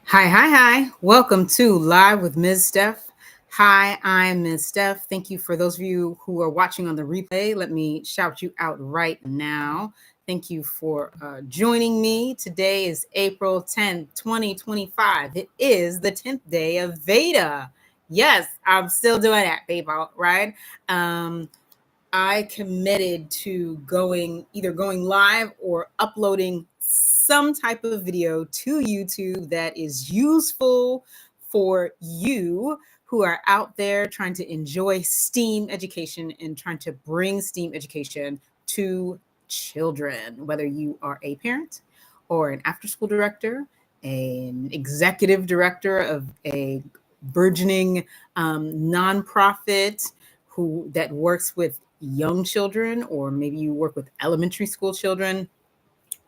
Hi. Welcome to Live with Ms. Steph. Hi, I'm Ms. Steph. Thank you for those of you who are watching on the replay. Let me shout you out right now. Thank you for joining me. Today is April 10th, 2025. It is the 10th day of VEDA. Yes, I'm still doing that, people, right? I committed to either going live or uploading some type of video to YouTube that is useful for you who are out there trying to enjoy STEAM education and trying to bring STEAM education to children, whether you are a parent or an after school director, an executive director of a burgeoning nonprofit who that works with young children, or maybe you work with elementary school children.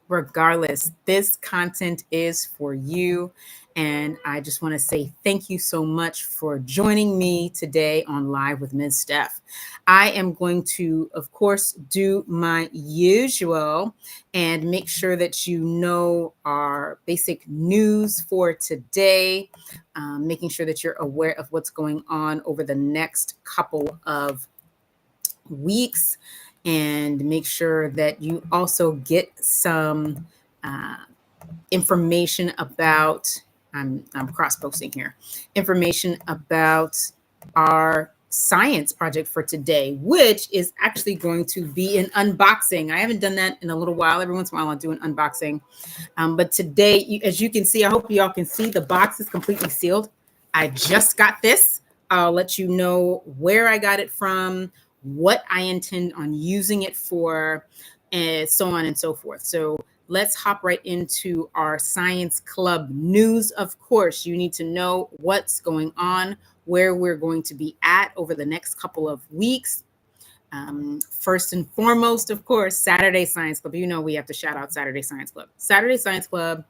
Regardless, this content is for you. And I just want to say thank you so much for joining me today on Live with Ms. Steph. I am going to, of course, do my usual and make sure that you know our basic news for today, making sure that you're aware of what's going on over the next couple of weeks, and make sure that you also get some information about, I'm cross posting here, information about our science project for today, which is actually going to be an unboxing. I haven't done that in a little while. Every once in a while I'll do an unboxing. But today, as you can see, I hope y'all can see, the box is completely sealed. I just got this. I'll let you know where I got it from, what I intend on using it for, and so on and so forth. So let's hop right into our science club news. Of course, you need to know what's going on, where we're going to be at over the next couple of weeks. First and foremost, of course, Saturday Science Club. You know, we have to shout out Saturday Science Club. Saturday Science Club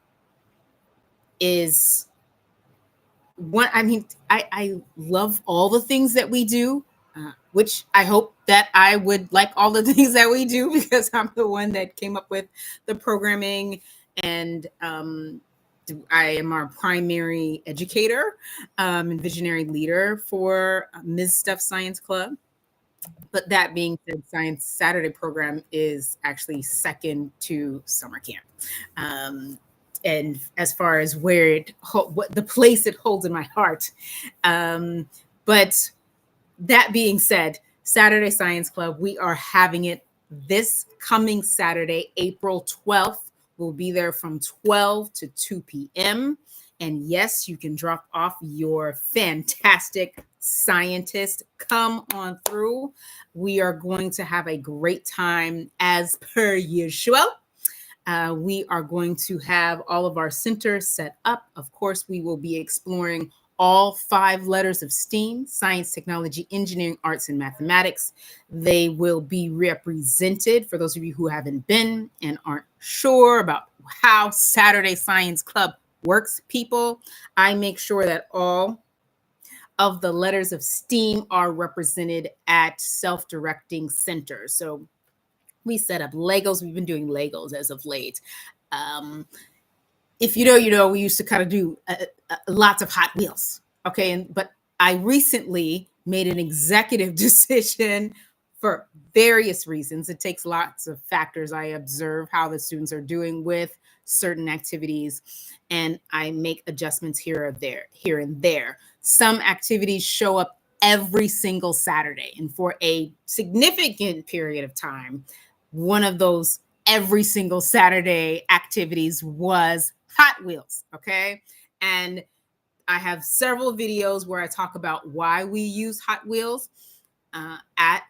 is one, I love all the things that we do, which I hope that I would like all the things that we do, because I'm the one that came up with the programming, and I am our primary educator and visionary leader for Ms. Steph Science Club. But that being said, Science Saturday program is actually second to summer camp. And as far as what the place it holds in my heart. But that being said, Saturday Science Club, we are having it this coming Saturday, April 12th. We'll be there from 12 to 2 p.m. And yes, you can drop off your fantastic scientist. Come on through. We are going to have a great time as per usual. We are going to have all of our centers set up. Of course, we will be exploring all 5 letters of STEAM: science, technology, engineering, arts, and mathematics. They will be represented. For those of you who haven't been and aren't sure about how Saturday Science Club works, people, I make sure that all of the letters of STEAM are represented at self-directing centers. So we set up Legos. We've been doing Legos as of late. If you know, you know, we used to kind of do lots of Hot Wheels. Okay. But I recently made an executive decision for various reasons. It takes lots of factors. I observe how the students are doing with certain activities, and I make adjustments here and there. Some activities show up every single Saturday, and for a significant period of time, one of those every single Saturday activities was Hot Wheels. Okay. And I have several videos where I talk about why we use Hot Wheels at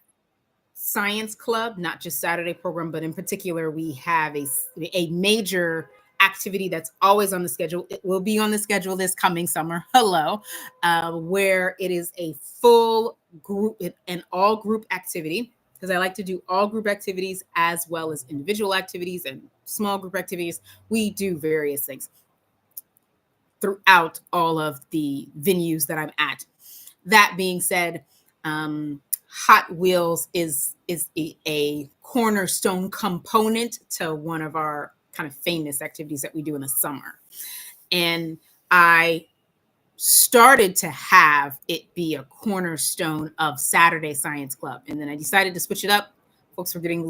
Science Club, not just Saturday program, but in particular, we have a major activity that's always on the schedule. It will be on the schedule this coming summer. Hello. Where it is a full group and all group activity, because I like to do all group activities as well as individual activities and small group activities. We do various things throughout all of the venues that I'm at. That being said, Hot Wheels is a cornerstone component to one of our kind of famous activities that we do in the summer. And I started to have it be a cornerstone of Saturday Science Club. And then I decided to switch it up. Folks were getting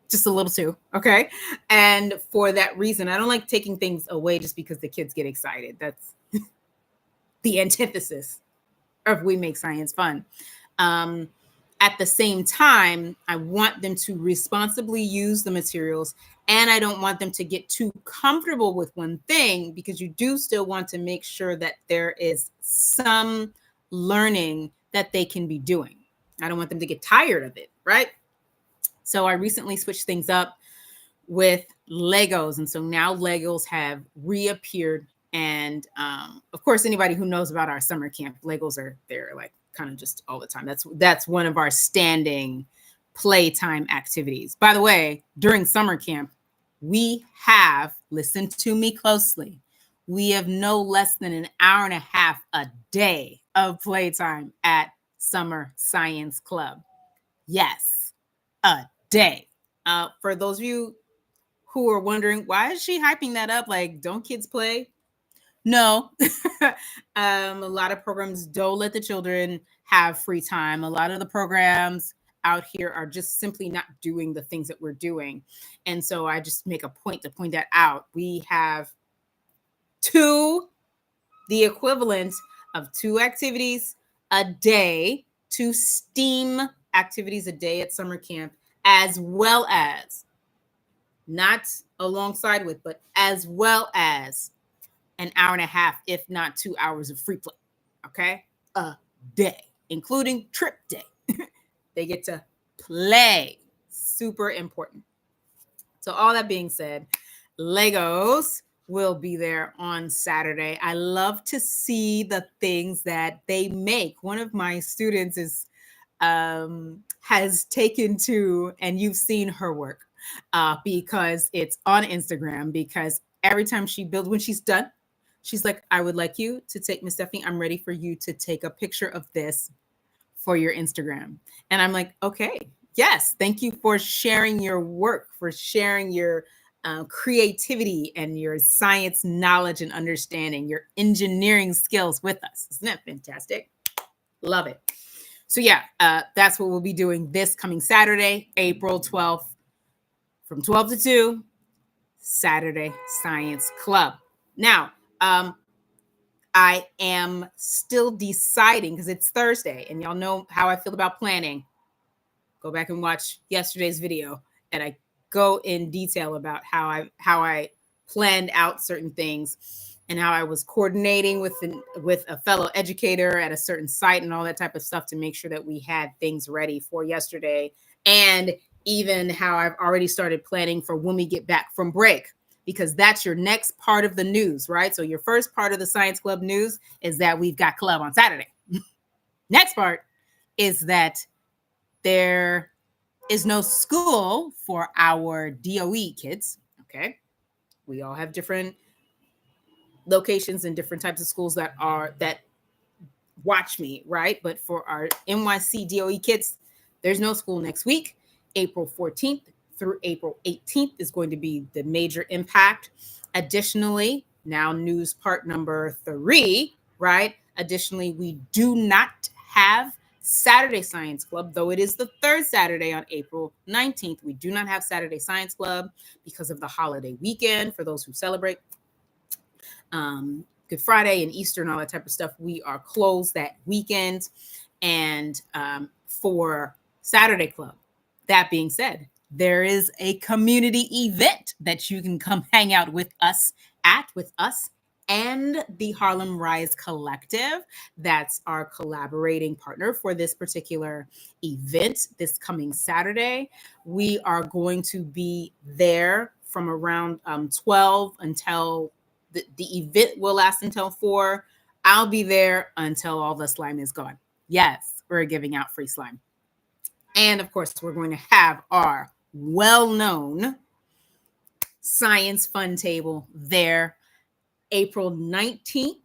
just a little too, okay? And for that reason, I don't like taking things away just because the kids get excited. That's the antithesis of we make science fun. At the same time, I want them to responsibly use the materials, and I don't want them to get too comfortable with one thing, because you do still want to make sure that there is some learning that they can be doing. I don't want them to get tired of it, right? So I recently switched things up with Legos. And so now Legos have reappeared. And of course, anybody who knows about our summer camp, Legos are there like kind of just all the time. That's one of our standing playtime activities. By the way, during summer camp, we have, listen to me closely, we have no less than an hour and a half a day of playtime at Summer Science Club. Yes, a day. For those of you who are wondering, why is she hyping that up? Like, don't kids play? No. A lot of programs don't let the children have free time. A lot of the programs out here are just simply not doing the things that we're doing. And so I just make a point to point that out. We have the equivalent of 2 activities a day, 2 STEAM activities a day at summer camp, as well as, not alongside with, but as well as an hour and a half, if not 2 hours of free play, okay? A day, including trip day. They get to play. Super important. So all that being said, Legos will be there on Saturday. I love to see the things that they make. One of my students has taken to, and you've seen her work because it's on Instagram, because every time she builds, when she's done, she's like, I would like you to take, Miss Stephanie, I'm ready for you to take a picture of this for your Instagram. And I'm like, okay, yes, thank you for sharing your work, for sharing your creativity and your science knowledge and understanding, your engineering skills with us. Isn't that fantastic? Love it. So yeah, that's what we'll be doing this coming Saturday, April 12th, from 12 to 2, Saturday Science Club. Now, I am still deciding, because it's Thursday, and y'all know how I feel about planning. Go back and watch yesterday's video, and I go in detail about how I planned out certain things, and how I was coordinating with a fellow educator at a certain site and all that type of stuff to make sure that we had things ready for yesterday, and even how I've already started planning for when we get back from break, because that's your next part of the news, right? So your first part of the Science Club news is that we've got club on Saturday. Next part is that there is no school for our DOE kids, okay? We all have different locations and different types of schools that watch me, right? But for our NYC DOE kids, there's no school next week. April 14th through April 18th is going to be the major impact. Additionally, now news part number 3, right? Additionally, we do not have Saturday Science Club, though it is the 3rd Saturday on April 19th. We do not have Saturday Science Club because of the holiday weekend for those who celebrate. Good Friday and Easter and all that type of stuff. We are closed that weekend. And for Saturday Club, that being said, there is a community event that you can come hang out with us and the Harlem Rise Collective. That's our collaborating partner for this particular event this coming Saturday. We are going to be there from around 12 until the event will last until 4. I'll be there until all the slime is gone. Yes, we're giving out free slime. And of course, we're going to have our well-known science fun table there April 19th.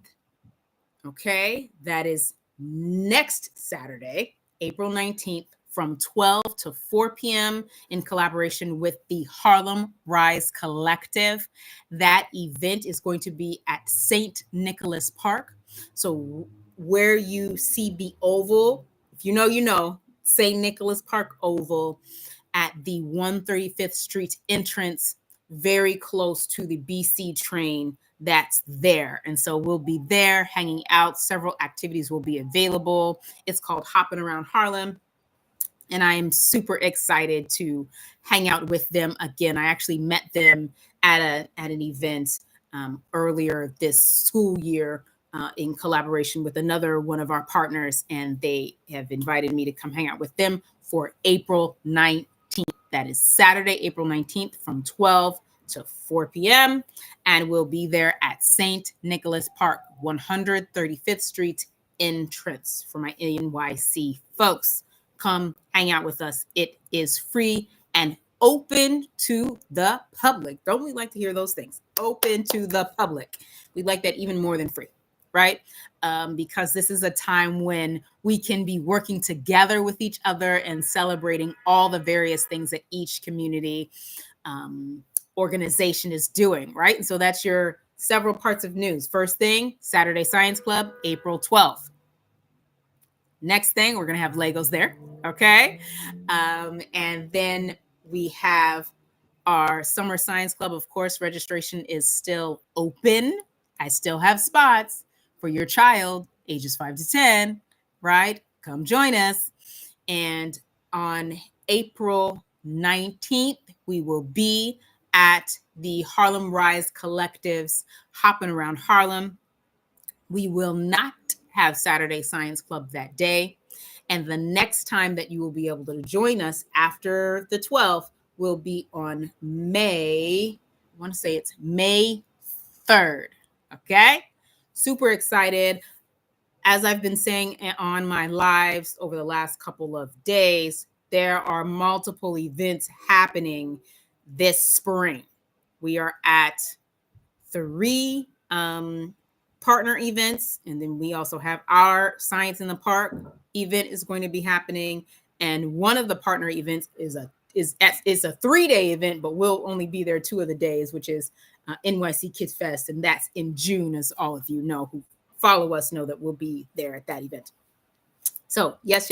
Okay, that is next Saturday, April 19th from 12 to 4 p.m. in collaboration with the Harlem Rise Collective. That event is going to be at St. Nicholas Park. So where you see the oval, if you know, you know, St. Nicholas Park Oval at the 135th Street entrance, very close to the BC train that's there. And so we'll be there hanging out. Several activities will be available. It's called Hopping Around Harlem. And I am super excited to hang out with them again. I actually met them at an event earlier this school year in collaboration with another one of our partners, and they have invited me to come hang out with them for April 19th. That is Saturday, April 19th from 12 to 4 p.m. And we'll be there at St. Nicholas Park, 135th Street entrance for my NYC folks. Come hang out with us. It is free and open to the public. Don't we like to hear those things? Open to the public. We like that even more than free, right? Because this is a time when we can be working together with each other and celebrating all the various things that each community organization is doing, right? And so that's your several parts of news. First thing, Saturday Science Club, April 12th. Next thing, we're going to have Legos there, okay? And then we have our Summer Science Club. Of course, registration is still open. I still have spots for your child, ages 5 to 10, right? Come join us. And on April 19th, we will be at the Harlem Rise Collective's Hopping Around Harlem. We will not have Saturday Science Club that day. And the next time that you will be able to join us after the 12th will be on May 3rd. Okay? Super excited. As I've been saying on my lives over the last couple of days, there are multiple events happening this spring. We are at 3 partner events, and then we also have our Science in the Park event is going to be happening, and one of the partner events is a 3-day event, but we'll only be there 2 of the days, which is NYC Kids Fest, and that's in June, as all of you know who follow us know that we'll be there at that event. So yes,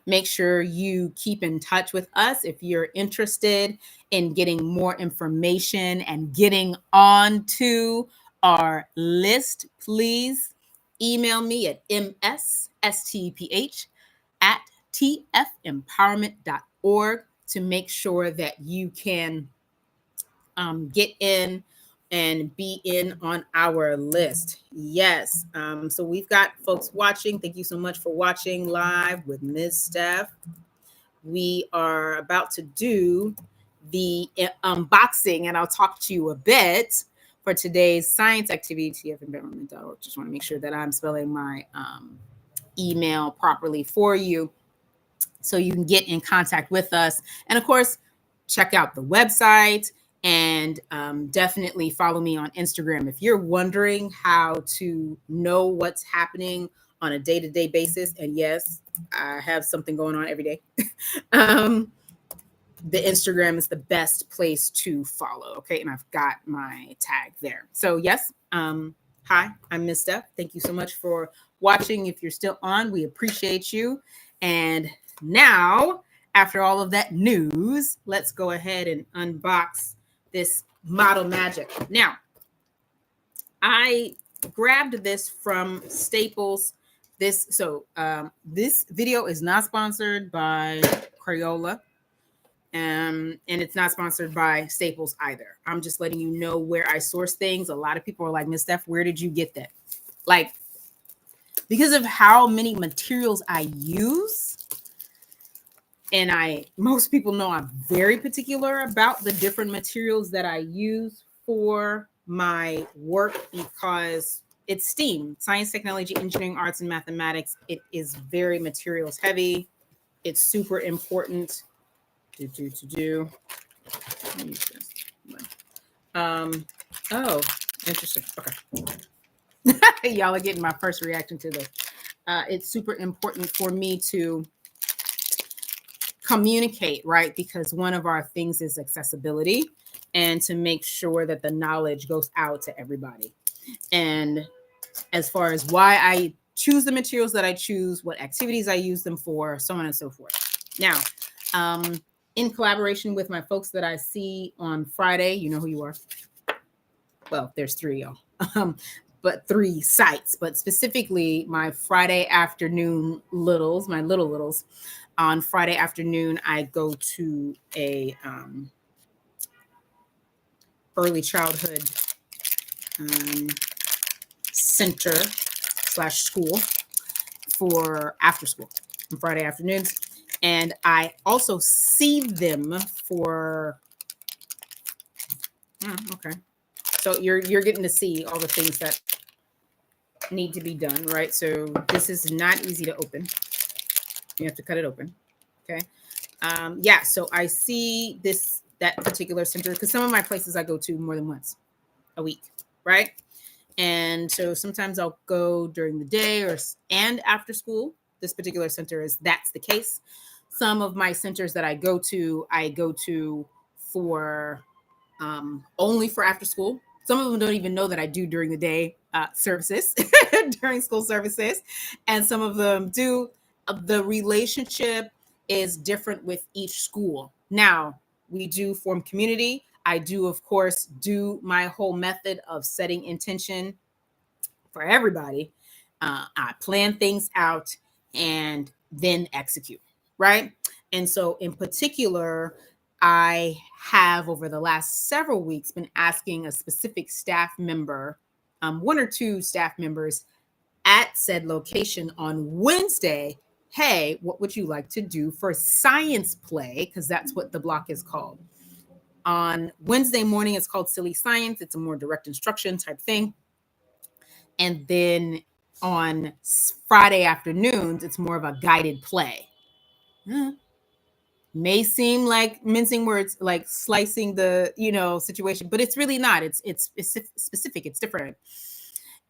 make sure you keep in touch with us. If you're interested in getting more information and getting on to our list, please email me at mssteph@tfempowerment.org to make sure that you can get in and be in on our list. Yes. So we've got folks watching. Thank you so much for watching live with Ms. Steph. We are about to do the unboxing, and I'll talk to you a bit for today's science activity, tfempowerment.org. Just want to make sure that I'm spelling my email properly for you so you can get in contact with us. And of course, check out the website. And definitely follow me on Instagram. If you're wondering how to know what's happening on a day-to-day basis, and yes, I have something going on every day, the Instagram is the best place to follow, okay? And I've got my tag there. So yes, hi, I'm Ms. Steph. Thank you so much for watching. If you're still on, we appreciate you. And now, after all of that news, let's go ahead and unbox this Model Magic. Now, I grabbed this from Staples. This video is not sponsored by Crayola, and it's not sponsored by Staples either. I'm just letting you know where I source things. A lot of people are like, Ms. Steph, where did you get that? Like, because of how many materials I use, and most people know I'm very particular about the different materials that I use for my work because it's STEAM, science, technology, engineering, arts, and mathematics. It is very materials heavy. It's super important to do. Oh, interesting. Okay. Y'all are getting my first reaction to this. It's super important for me to communicate, right? Because one of our things is accessibility and to make sure that the knowledge goes out to everybody. And as far as why I choose the materials that I choose, what activities I use them for, so on and so forth. Now, in collaboration with my folks that I see on Friday, you know who you are. Well, there's three of y'all, but 3 sites, but specifically my Friday afternoon littles, my little littles. On Friday afternoon, I go to a early childhood center / school for after school on Friday afternoons. And I also see them for, okay. So you're getting to see all the things that need to be done, right? So this is not easy to open. You have to cut it open. Okay. Yeah, so I see that particular center because some of my places I go to more than once a week, right? And so sometimes I'll go during the day and after school. This particular center that's the case. Some of my centers that I go to for only for after school. Some of them don't even know that I do during the day services, during school services. And some of them do. The relationship is different with each school. Now, we do form community. I do, of course, do my whole method of setting intention for everybody. I plan things out and then execute, right? And so, in particular, I have over the last several weeks been asking a specific staff member, 1 or 2 staff members at said location on Wednesday, hey, what would you like to do for science play? Because that's what the block is called. On Wednesday morning, it's called Silly Science. It's a more direct instruction type thing. And then on Friday afternoons, it's more of a guided play. May seem like mincing words, like slicing the situation, but it's really not. It's specific. It's different,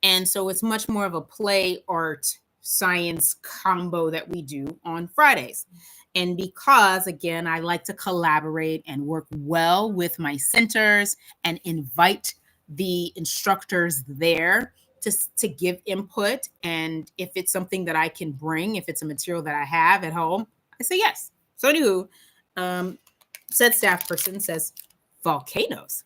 and so it's much more of a play art science combo that we do on Fridays. And because again, I like to collaborate and work well with my centers and invite the instructors there to give input. And if it's something that I can bring, if it's a material that I have at home, I say yes. So do said staff person says volcanoes.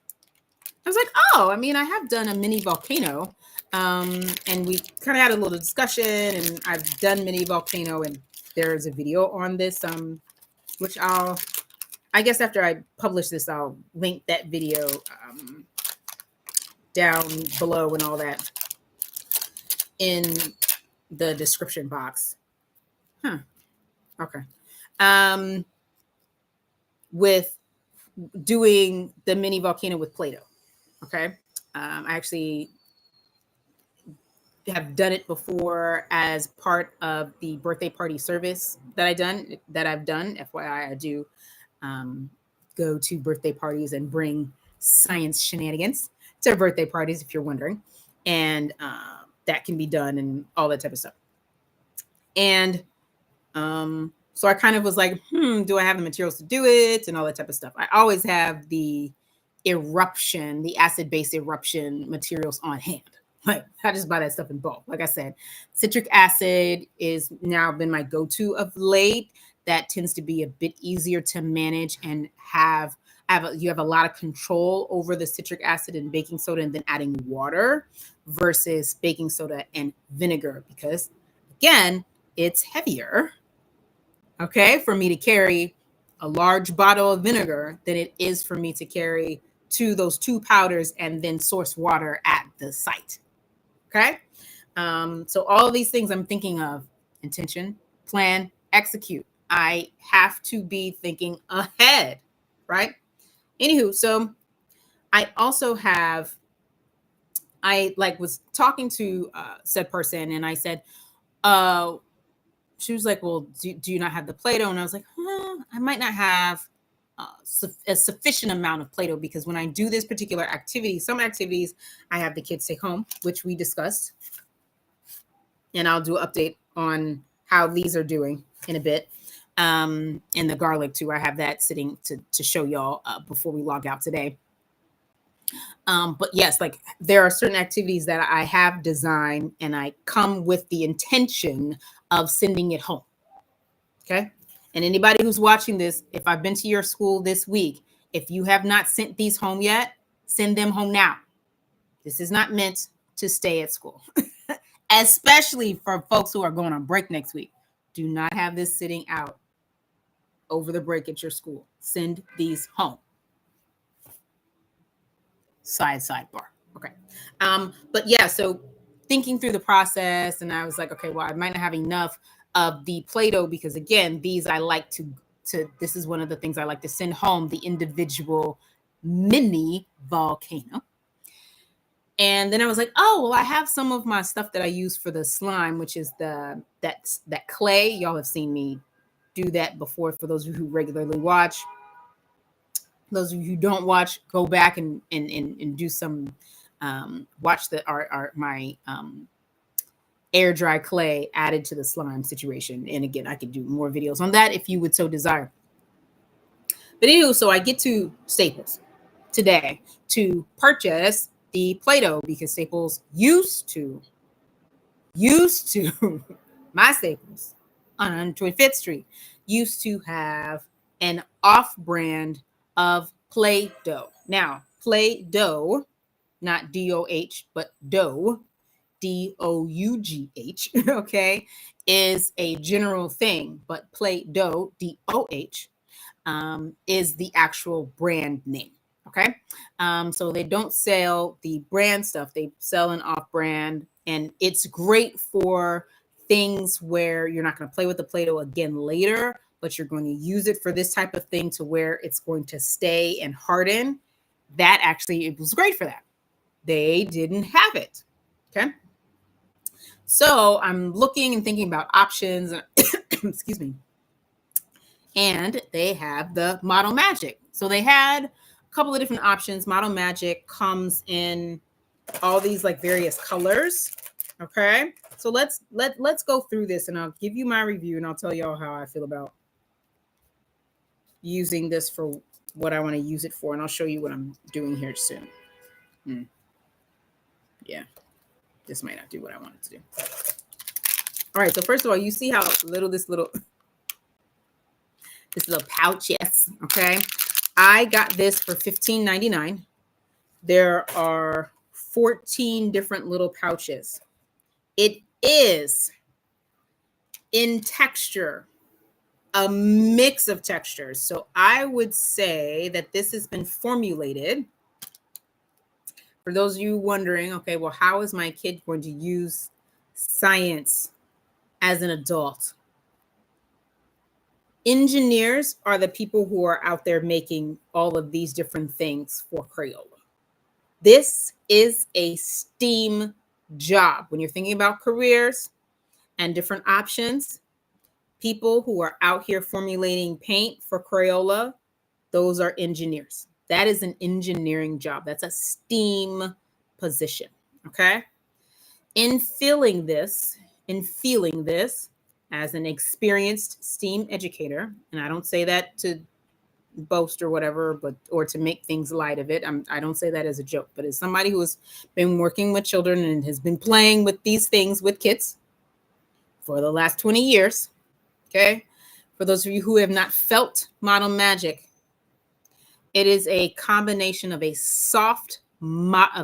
I was like, oh, I mean, I have done a mini volcano. And we kind of had a little discussion, and I've done mini volcano, and there's a video on this, which I guess after I publish this, I'll link that video down below and all that in the description box. Okay. With doing the mini volcano with Play-Doh. Okay. I actually have done it before as part of the birthday party service that I've done. FYI, I do go to birthday parties and bring science shenanigans to birthday parties, if you're wondering. And that can be done and all that type of stuff. And so I kind of was like, do I have the materials to do it and all that type of stuff? I always have the acid-base eruption materials on hand. Like, I just buy that stuff in bulk. Like I said, citric acid is now been my go-to of late. That tends to be a bit easier to manage and you have a lot of control over the citric acid and baking soda and then adding water versus baking soda and vinegar, because again, it's heavier, okay, for me to carry a large bottle of vinegar than it is for me to carry those 2 powders and then source water at the site. Okay. So all of these things I'm thinking of: intention, plan, execute. I have to be thinking ahead, right? Anywho, so I also was talking to said person, and I said, she was like, well, do you not have the Play-Doh? And I was like, I might not have a sufficient amount of Play-Doh, because when I do this particular activity, some activities I have the kids take home, which we discussed. And I'll do an update on how these are doing in a bit. And the garlic too. I have that sitting to show y'all before we log out today. But yes, like there are certain activities that I have designed and I come with the intention of sending it home. Okay. And anybody who's watching this, if I've been to your school this week, if you have not sent these home yet, send them home now. This is not meant to stay at school, especially for folks who are going on break next week. Do not have this sitting out over the break at your school. Send these home. Sidebar. Okay. But yeah, so thinking through the process, and I was like, okay, well, I might not have enough of the Play-Doh because again, these I like to this is one of the things I like to send home, the individual mini volcano. And then I was like, oh, well, I have some of my stuff that I use for the slime, which is that clay. Y'all have seen me do that before. For those of you who regularly watch, those of you who don't watch, go back and do some watch my air dry clay added to the slime situation. And again, I could do more videos on that if you would so desire. But anyway, so I get to Staples today to purchase the Play-Doh because Staples used to my Staples on 25th Street used to have an off-brand of Play-Doh. Now, Play-Doh, not D-O-H, but dough, D-O-U-G-H, okay, is a general thing, but Play-Doh, D-O-H, is the actual brand name. Okay. So they don't sell the brand stuff. They sell an off brand, and it's great for things where you're not going to play with the Play-Doh again later, but you're going to use it for this type of thing to where it's going to stay and harden. That actually, it was great for that. They didn't have it. Okay. So I'm looking and thinking about options. Excuse me. And they have the Model Magic. So they had a couple of different options. Model Magic comes in all these like various colors. Okay. So let's go through this and I'll give you my review and I'll tell y'all how I feel about using this for what I want to use it for. And I'll show you what I'm doing here soon. Yeah. This might not do what I wanted to do. All right. So first of all, you see how little this little pouch is. Okay. I got this for $15.99. There are 14 different little pouches. It is in texture, a mix of textures. So I would say that this has been formulated. For those of you wondering, okay, well, how is my kid going to use science as an adult? Engineers are the people who are out there making all of these different things for Crayola. This is a STEAM job. When you're thinking about careers and different options, people who are out here formulating paint for Crayola, those are engineers. That is an engineering job. That's a STEAM position, okay? In feeling this, as an experienced STEAM educator, and I don't say that to boast or whatever, or to make things light of it. I don't say that as a joke, but as somebody who has been working with children and has been playing with these things with kids for the last 20 years, okay? For those of you who have not felt Model Magic, it is a combination of a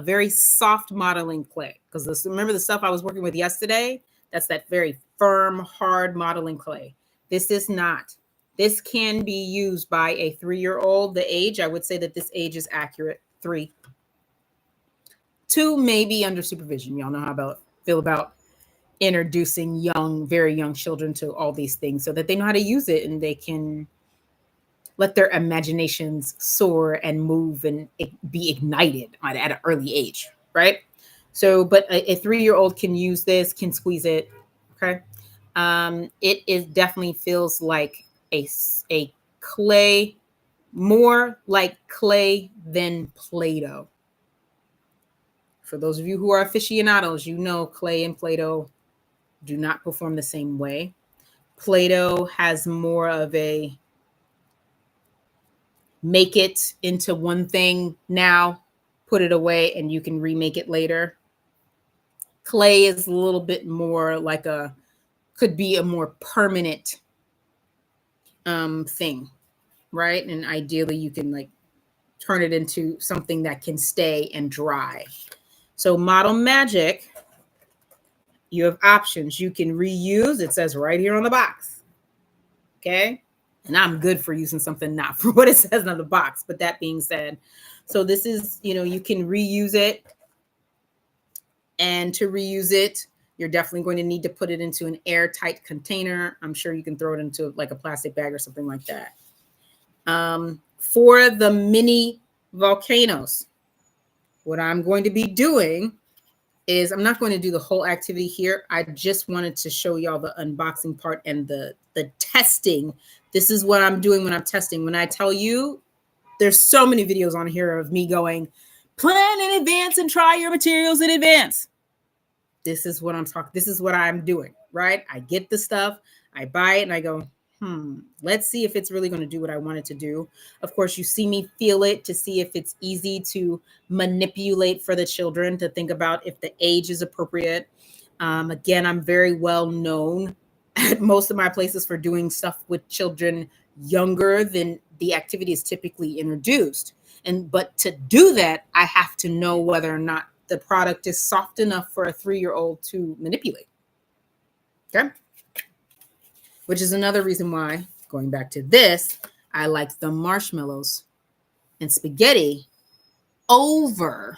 very soft modeling clay. Because remember the stuff I was working with yesterday? That's that very firm, hard modeling clay. This is not. This can be used by a 3-year-old. The age, I would say that this age is accurate, 3. 2, maybe under supervision. Y'all know how I feel about introducing very young children to all these things so that they know how to use it and they can let their imaginations soar and move and be ignited at an early age, right? So, but a 3-year-old can use this, can squeeze it, okay? It definitely feels like a clay, more like clay than Play-Doh. For those of you who are aficionados, you know clay and Play-Doh do not perform the same way. Play-Doh has more of a make it into one thing now, put it away, and you can remake it later. Clay is a little bit more like could be a more permanent thing, right? And ideally you can like turn it into something that can stay and dry. So Model Magic, you have options. You can reuse, it says right here on the box. Okay. And I'm good for using something not for what it says on the box. But that being said, so this is, you can reuse it. And to reuse it, you're definitely going to need to put it into an airtight container. I'm sure you can throw it into like a plastic bag or something like that. For the mini volcanoes, what I'm going to be doing is I'm not going to do the whole activity here. I just wanted to show y'all the unboxing part and the testing. This is what I'm doing when I'm testing. When I tell you, there's so many videos on here of me going, plan in advance and try your materials in advance. This is what I'm talking. This is what I'm doing, right? I get the stuff, I buy it, and I go, let's see if it's really going to do what I want it to do. Of course, you see me feel it to see if it's easy to manipulate for the children, to think about if the age is appropriate. Again, I'm very well known at most of my places for doing stuff with children younger than the activity is typically introduced. But to do that, I have to know whether or not the product is soft enough for a 3-year-old to manipulate. Okay. Which is another reason why, going back to this, I like the marshmallows and spaghetti over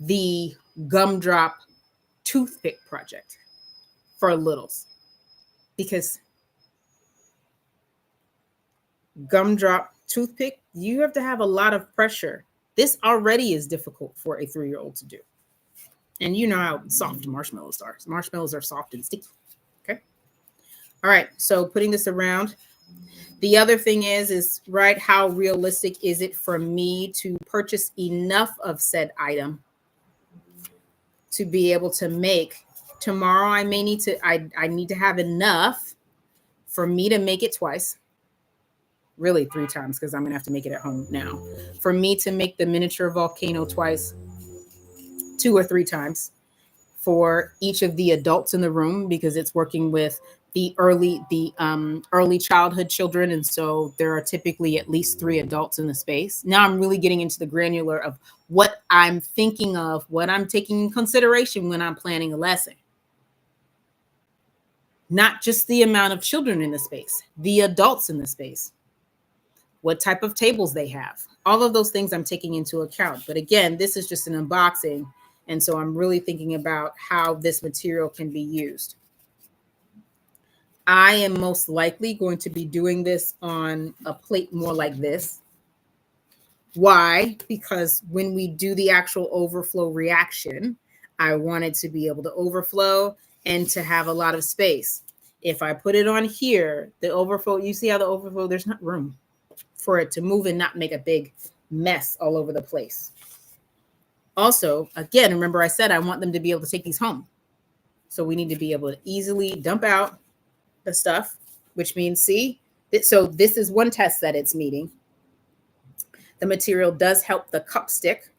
the gumdrop toothpick project for littles. Because gumdrop toothpick, you have to have a lot of pressure. This already is difficult for a 3-year-old to do. And you know how soft marshmallows are. Marshmallows are soft and sticky. Okay. All right. So putting this around. The other thing is right, how realistic is it for me to purchase enough of said item to be able to make tomorrow? I may need to, I need to have enough for me to make it twice. Really 3 times, because I'm going to have to make it at home now. For me to make the miniature volcano twice, 2 or 3 times for each of the adults in the room, because it's working with the early childhood children. And so there are typically at least 3 adults in the space. Now I'm really getting into the granular of what I'm thinking of, what I'm taking in consideration when I'm planning a lesson. Not just the amount of children in the space, the adults in the space, what type of tables they have. All of those things I'm taking into account. But again, this is just an unboxing. And so I'm really thinking about how this material can be used. I am most likely going to be doing this on a plate more like this. Why? Because when we do the actual overflow reaction, I want it to be able to overflow and to have a lot of space. If I put it on here, the overflow, you see how the overflow, there's not room for it to move and not make a big mess all over the place. Also, again, remember I said I want them to be able to take these home. So we need to be able to easily dump out the stuff, which means, see, so this is one test that it's meeting. The material does help the cup stick.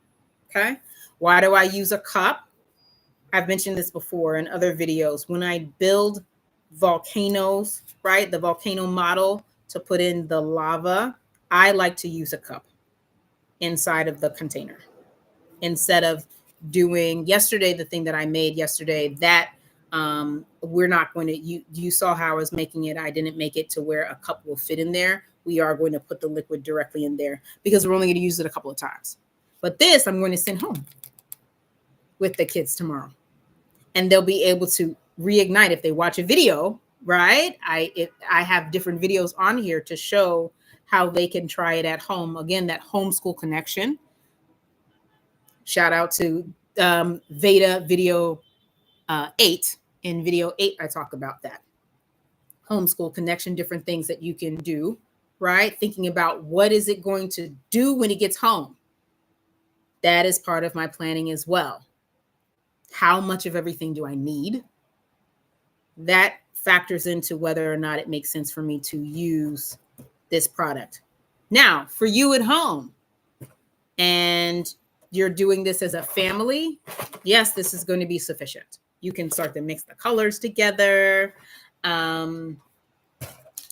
Okay. Why do I use a cup? I've mentioned this before in other videos. When I build volcanoes, right, the volcano model to put in the lava, I like to use a cup inside of the container instead of doing yesterday, the thing that I made yesterday, that we're not going to, you saw how I was making it. I didn't make it to where a cup will fit in there. We are going to put the liquid directly in there because we're only going to use it a couple of times. But this I'm going to send home with the kids tomorrow. And they'll be able to reignite if they watch a video, right? I have different videos on here to show how they can try it at home. Again, that homeschool connection. Shout out to VEDA video 8. In video 8, I talk about that. Homeschool connection, different things that you can do, right? Thinking about what is it going to do when it gets home. That is part of my planning as well. How much of everything do I need? that factors into whether or not it makes sense for me to use this product. Now, for you at home, and you're doing this as a family, yes, this is going to be sufficient. You can start to mix the colors together.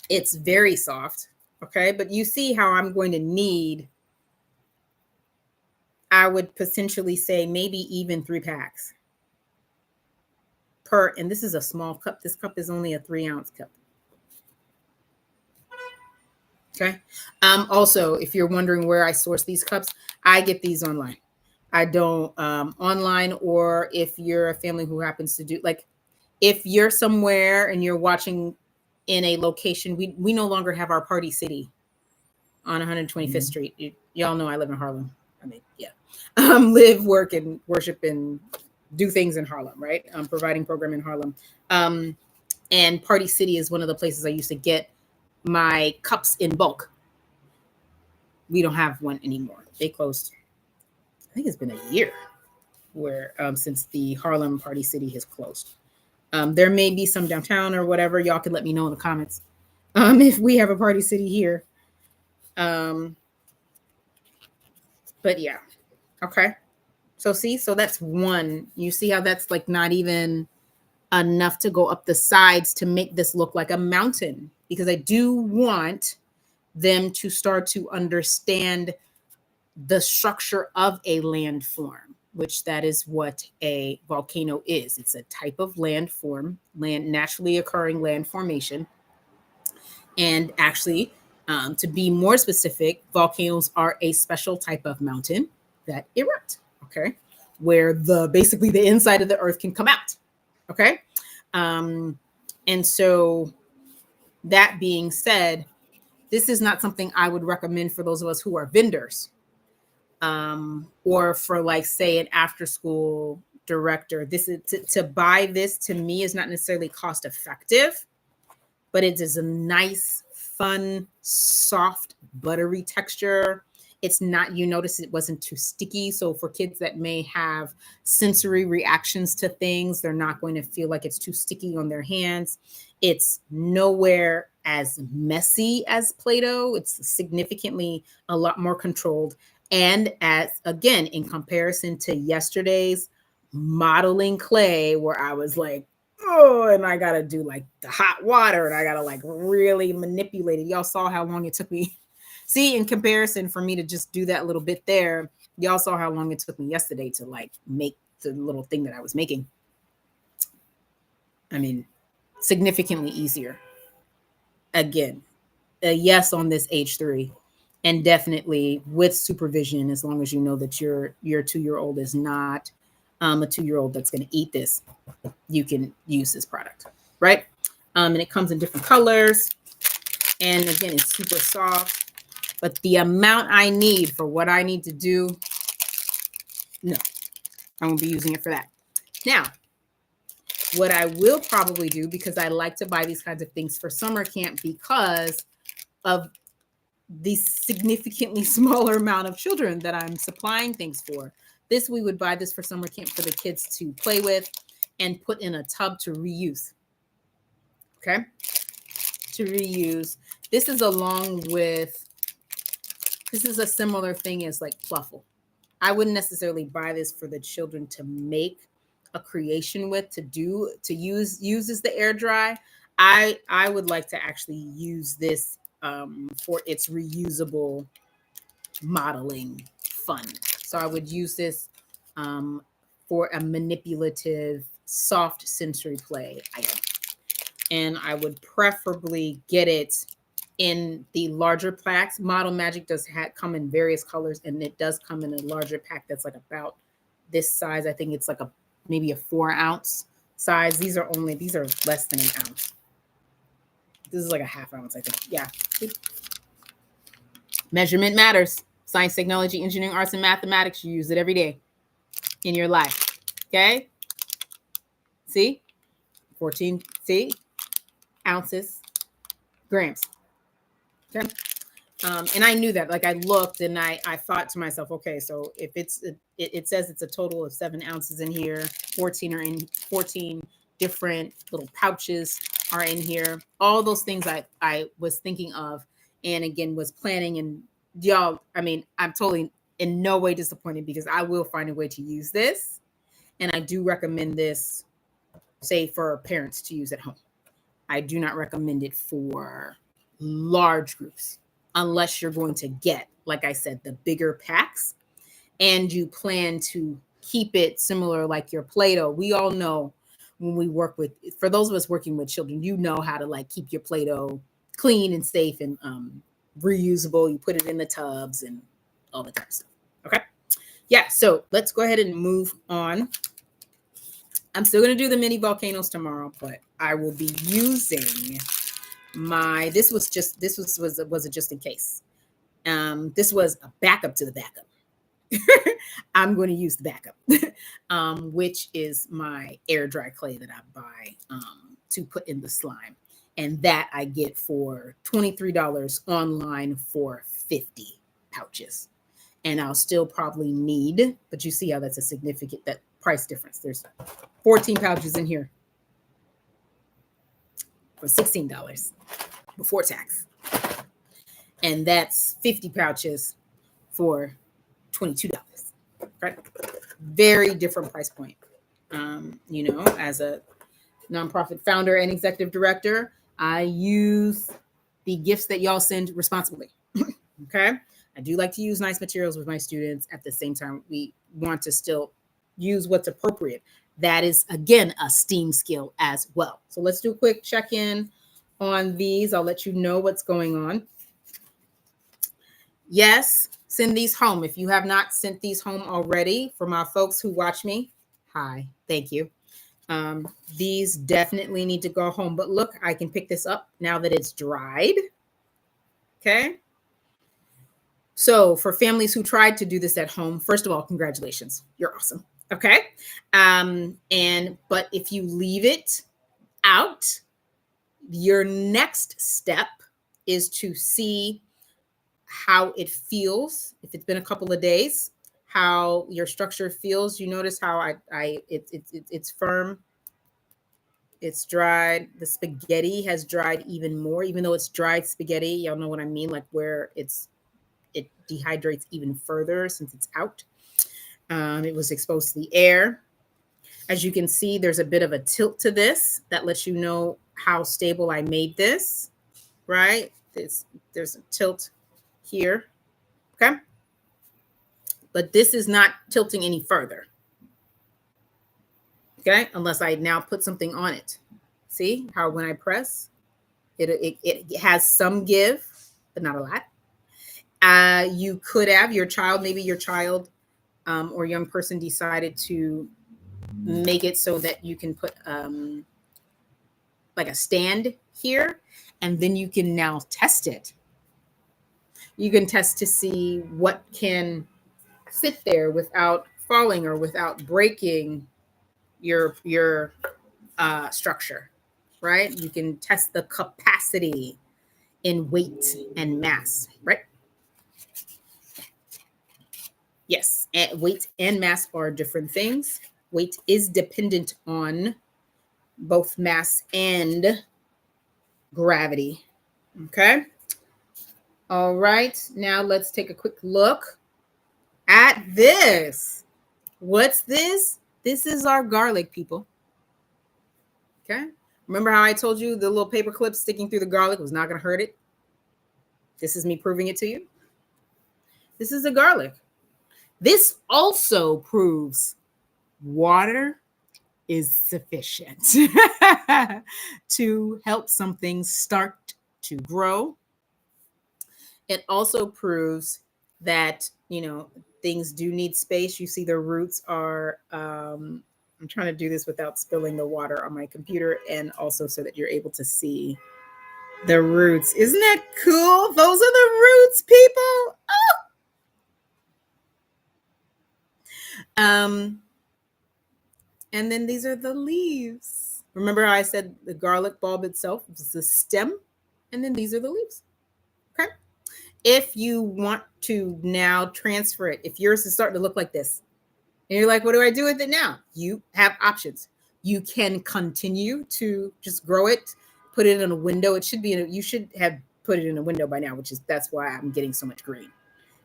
It's very soft, okay? But you see how I'm going to need, I would potentially say maybe even 3 packs per, and this is a small cup. This cup is only a 3-ounce cup. Okay. Also, if you're wondering where I source these cups, I get these online. I don't online, or if you're a family who happens to do, like, if you're somewhere and you're watching in a location, we no longer have our Party City on 125th Street. Y'all know I live in Harlem. I mean, yeah. Live, work, and worship and do things in Harlem, right? Providing program in Harlem. And Party City is one of the places I used to get my cups in bulk. We don't have one anymore. They closed. I think it's been a year where since the Harlem Party City has closed. There may be some downtown or whatever. Y'all can let me know in the comments if we have a Party City here. But yeah, okay. So see, so that's one. You see how that's like not even enough to go up the sides to make this look like a mountain, because I do want them to start to understand the structure of a landform, which that is what a volcano is. It's a type of landform, naturally occurring land formation. And actually, to be more specific, volcanoes are a special type of mountain that erupt, okay, where basically the inside of the earth can come out, okay? And so that being said, this is not something I would recommend for those of us who are vendors, or for, like, say, an after school director. This is to buy this, to me, is not necessarily cost effective, but it is a nice, fun, soft, buttery texture. It's not, you notice it wasn't too sticky. So for kids that may have sensory reactions to things, they're not going to feel like it's too sticky on their hands. It's nowhere as messy as Play-Doh. It's significantly a lot more controlled. And as, again, in comparison to yesterday's modeling clay, where I was like, oh, and I got to do like the hot water and I got to like really manipulate it. Y'all saw how long it took me. See, in comparison, for me to just do that little bit there, y'all saw how long it took me yesterday to like make the little thing that I was making. I mean, significantly easier. Again, a yes on this H3, and definitely with supervision, as long as you know that your 2-year-old is not a 2-year-old that's going to eat this, you can use this product, right? And it comes in different colors. And again, it's super soft. But the amount I need for what I need to do, no, I won't be using it for that. Now, what I will probably do, because I like to buy these kinds of things for summer camp because of the significantly smaller amount of children that I'm supplying things for. We would buy this for summer camp for the kids to play with and put in a tub to reuse. Okay? To reuse. This is along with, this is a similar thing as like Pluffle. I wouldn't necessarily buy this for the children to make a creation with, to use as the air dry. I would like to actually use this for its reusable modeling fun. So I would use this for a manipulative, soft sensory play item. And I would preferably get it in the larger packs. Model Magic does come in various colors, and it does come in a larger pack that's like about this size. I think it's like maybe a 4-ounce size. These are less than an ounce. This is like a ½ ounce, I think. Yeah. Measurement matters. Science, technology, engineering, arts, and mathematics. You use it every day in your life. Okay? See? 14, see? Ounces, grams. Okay. And I knew that, like, I looked and I thought to myself, okay, so if it says it's a total of 7 ounces in here, 14 different little pouches are in here. All those things I was thinking of, and again was planning. And y'all, I mean, I'm totally in no way disappointed because I will find a way to use this. And I do recommend this, say, for parents to use at home. I do not recommend it for large groups unless you're going to get, like I said, the bigger packs and you plan to keep it similar like your Play-Doh. We all know when we work with, for those of us working with children, you know how to like keep your Play-Doh clean and safe and reusable. You put it in the tubs and all that kind of stuff. Okay. Yeah. So let's go ahead and move on. I'm still going to do the mini volcanoes tomorrow, but I will be using my, this was just a just in case. This was a backup to the backup. I'm going to use the backup, which is my air dry clay that I buy to put in the slime. And that I get for $23 online for 50 pouches. And I'll still probably need, but you see how that's a significant, that price difference. There's 14 pouches in here for $16 before tax. And that's 50 pouches for $22. Right? Very different price point. You know, as a nonprofit founder and executive director, I use the gifts that y'all send responsibly. Okay. I do like to use nice materials with my students. At the same time, we want to still use what's appropriate. That is, again, a STEAM skill as well. So let's do a quick check-in on these. I'll let you know what's going on. Yes, send these home. If you have not sent these home already, for my folks who watch me, hi, thank you. These definitely need to go home. But look, I can pick this up now that it's dried. Okay. So for families who tried to do this at home, first of all, congratulations. You're awesome. Okay. But if you leave it out, your next step is to see how it feels. If it's been a couple of days, how your structure feels. You notice how it's firm. It's dried. The spaghetti has dried even more, even though it's dried spaghetti. Y'all know what I mean? Like where it dehydrates even further since it's out. It was exposed to the air. As you can see, there's a bit of a tilt to this that lets you know how stable I made this, right? There's a tilt here, okay? But this is not tilting any further, okay? Unless I now put something on it. See how when I press, it has some give, but not a lot. You could have your child, maybe your child or young person decided to make it so that you can put like a stand here, and then you can now test it. You can test to see what can sit there without falling or without breaking your structure, right? You can test the capacity in weight and mass, right? Yes, and weight and mass are different things. Weight is dependent on both mass and gravity. Okay. All right. Now let's take a quick look at this. What's this? This is our garlic, people. Okay. Remember how I told you the little paper clip sticking through the garlic was not going to hurt it? This is me proving it to you. This is the garlic. This also proves water is sufficient to help something start to grow. It also proves that, you know, things do need space. You see the roots are, I'm trying to do this without spilling the water on my computer, and also so that you're able to see the roots. Isn't that cool? Those are the roots, people. Oh! And then these are the leaves. Remember how I said the garlic bulb itself is the stem? And then these are the leaves. Okay. If you want to now transfer it, if yours is starting to look like this, and you're like, what do I do with it now? You have options. You can continue to just grow it, put it in a window. It should be you should have put it in a window by now, that's why I'm getting so much green,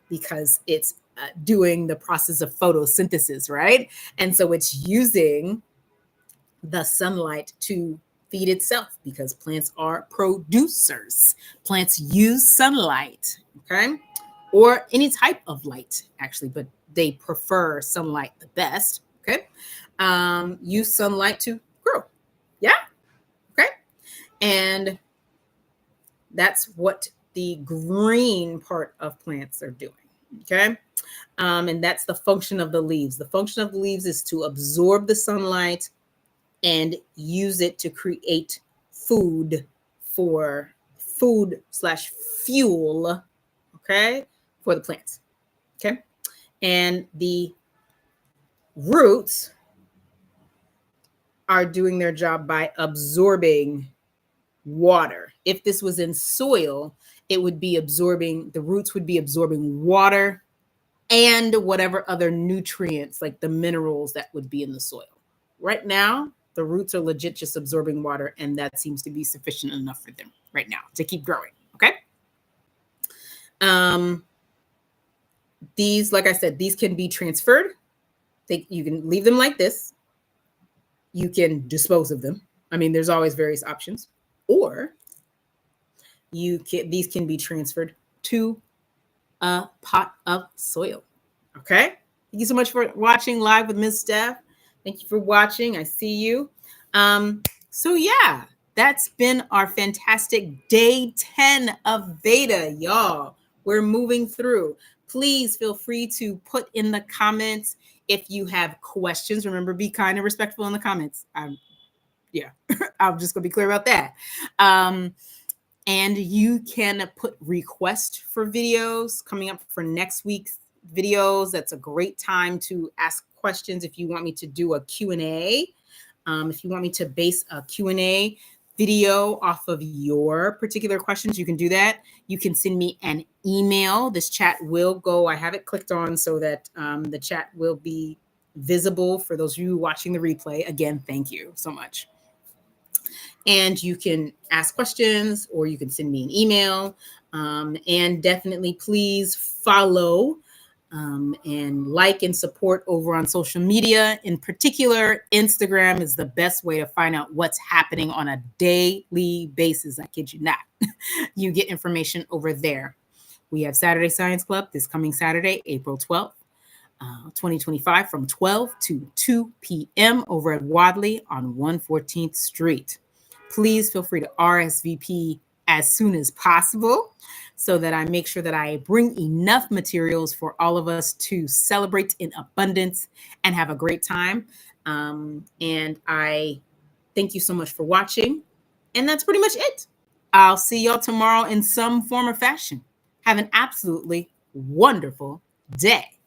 because it's doing the process of photosynthesis, right? And so it's using the sunlight to feed itself, because plants are producers. Plants use sunlight, okay? Or any type of light, actually, but they prefer sunlight the best, okay? Use sunlight to grow. Yeah, okay? And that's what the green part of plants are doing, okay? And that's the function of the leaves. The function of the leaves is to absorb the sunlight and use it to create food slash fuel, okay, for the plants, okay? And the roots are doing their job by absorbing water. If this was in soil, the roots would be absorbing water and whatever other nutrients, like the minerals that would be in the soil. Right now, the roots are legit just absorbing water, and that seems to be sufficient enough for them right now to keep growing, okay? These, like I said, these can be transferred. You can leave them like this. You can dispose of them. I mean, there's always various options. Or these can be transferred to a pot of soil, okay? Thank you so much for watching Live with Ms. Steph. Thank you for watching. I see you. So yeah, that's been our fantastic day 10 of VEDA, y'all. We're moving through. Please feel free to put in the comments if you have questions. Remember, be kind and respectful in the comments. Yeah, I'm just gonna be clear about that. And you can put requests for videos coming up for next week's videos. That's a great time to ask questions. If you want me to do a Q&A, if you want me to base a Q&A video off of your particular questions, you can do that. You can send me an email. This chat will go, I have it clicked on so that the chat will be visible for those of you watching the replay. Again, thank you so much. And you can ask questions, or you can send me an email. And definitely please follow and like and support over on social media. In particular, Instagram is the best way to find out what's happening on a daily basis. I kid you not. You get information over there. We have Saturday Science Club this coming Saturday, April 12th. 2025 from 12 to 2 p.m. over at Wadley on 114th Street. Please feel free to RSVP as soon as possible so that I make sure that I bring enough materials for all of us to celebrate in abundance and have a great time. And I thank you so much for watching. And that's pretty much it. I'll see y'all tomorrow in some form or fashion. Have an absolutely wonderful day.